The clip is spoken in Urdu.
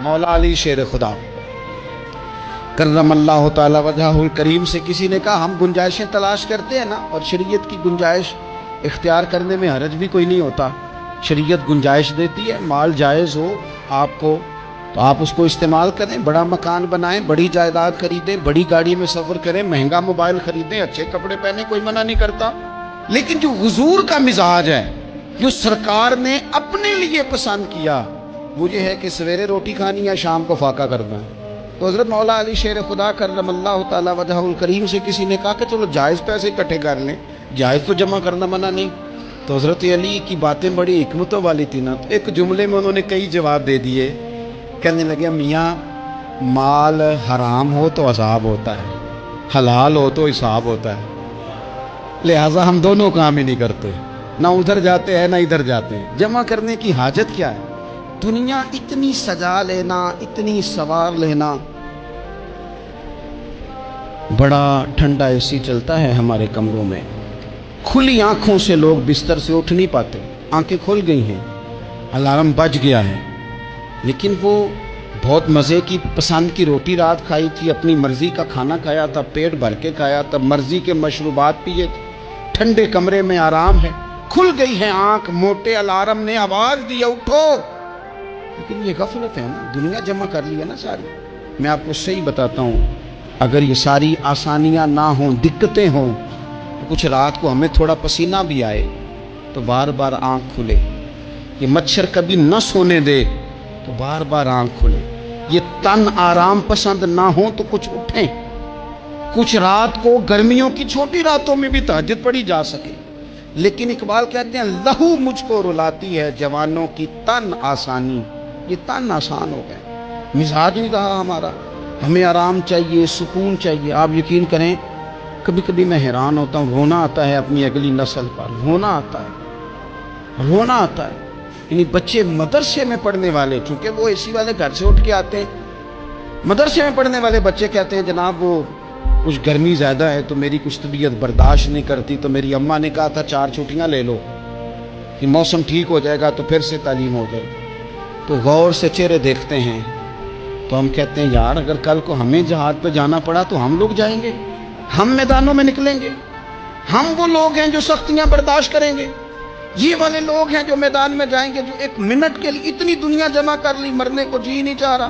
مولا علی شیر خدا کرم اللہ تعالی وجہہ الکریم سے کسی نے کہا ہم گنجائشیں تلاش کرتے ہیں نا، اور شریعت کی گنجائش اختیار کرنے میں حرج بھی کوئی نہیں ہوتا. شریعت گنجائش دیتی ہے، مال جائز ہو آپ کو تو آپ اس کو استعمال کریں، بڑا مکان بنائیں، بڑی جائیداد خریدیں، بڑی گاڑی میں سفر کریں، مہنگا موبائل خریدیں، اچھے کپڑے پہنیں، کوئی منع نہیں کرتا. لیکن جو حضور کا مزاج ہے، جو سرکار نے اپنے لیے پسند کیا، وہ یہ ہے کہ سویرے روٹی کھانی یا شام کو فاقہ کرنا ہے. تو حضرت مولا علی شیر خدا کرم اللہ تعالی وجہہ الکریم سے کسی نے کہا کہ چلو جائز پیسے اکٹھے کر لیں، جائز تو جمع کرنا منع نہیں. تو حضرت علی کی باتیں بڑی حکمتوں والی تھی نا، تو ایک جملے میں انہوں نے کئی جواب دے دیے. کہنے لگے میاں مال حرام ہو تو عذاب ہوتا ہے، حلال ہو تو حساب ہوتا ہے، لہٰذا ہم دونوں کام ہی نہیں کرتے، نہ ادھر جاتے ہیں نہ ادھر جاتے ہیں. جمع کرنے کی حاجت کیا ہے؟ دنیا اتنی سجا لینا، اتنی سوار لینا. بڑا ٹھنڈا اے سی چلتا ہے ہمارے کمروں میں، کھلی آنکھوں سے لوگ بستر سے اٹھ نہیں پاتے، آنکھیں کھل گئی ہیں، الارم بج گیا ہے، لیکن وہ بہت مزے کی پسند کی روٹی رات کھائی تھی، اپنی مرضی کا کھانا کھایا تھا، پیٹ بھر کے کھایا تھا، مرضی کے مشروبات پیے تھے، ٹھنڈے کمرے میں آرام ہے، کھل گئی ہے آنکھ، موٹے الارم نے آواز دیا اٹھو. لیکن یہ غفلت ہے نا، دنیا جمع کر لی ہے نا ساری. میں آپ کو صحیح بتاتا ہوں، اگر یہ ساری آسانیاں نہ ہوں، دقتیں ہوں، کچھ رات کو ہمیں تھوڑا پسینہ بھی آئے تو بار بار آنکھ کھلے. یہ مچھر کبھی نہ سونے دے تو بار بار آنکھ کھلے. یہ تن آرام پسند نہ ہو تو کچھ اٹھیں، کچھ رات کو گرمیوں کی چھوٹی راتوں میں بھی تہجد پڑھی جا سکے. لیکن اقبال کہتے ہیں لہو مجھ کو رلاتی ہے جوانوں کی تن آسانی. یہ تن آسان ہو گئے، مزاج نہیں رہا ہمارا، ہمیں آرام چاہیے، سکون چاہیے. آپ یقین کریں کبھی کبھی میں حیران ہوتا ہوں، رونا آتا ہے اپنی اگلی نسل پر، رونا آتا ہے، رونا آتا ہے. یعنی بچے مدرسے میں پڑھنے والے، چونکہ وہ اے سی والے گھر سے اٹھ کے آتے ہیں، مدرسے میں پڑھنے والے بچے کہتے ہیں جناب وہ کچھ گرمی زیادہ ہے تو میری کچھ طبیعت برداشت نہیں کرتی، تو میری اماں نے کہا تھا 4 چھٹیاں لے لو، کہ موسم ٹھیک ہو جائے گا تو پھر سے تعلیم ہو جائے. تو غور سے چہرے دیکھتے ہیں تو ہم کہتے ہیں یار اگر کل کو ہمیں جہاد پہ جانا پڑا تو ہم لوگ جائیں گے، ہم میدانوں میں نکلیں گے، ہم وہ لوگ ہیں جو سختیاں برداشت کریں گے. یہ والے لوگ ہیں جو میدان میں جائیں گے، جو 1 منٹ کے لیے اتنی دنیا جمع کر لی، مرنے کو جی نہیں چاہ رہا.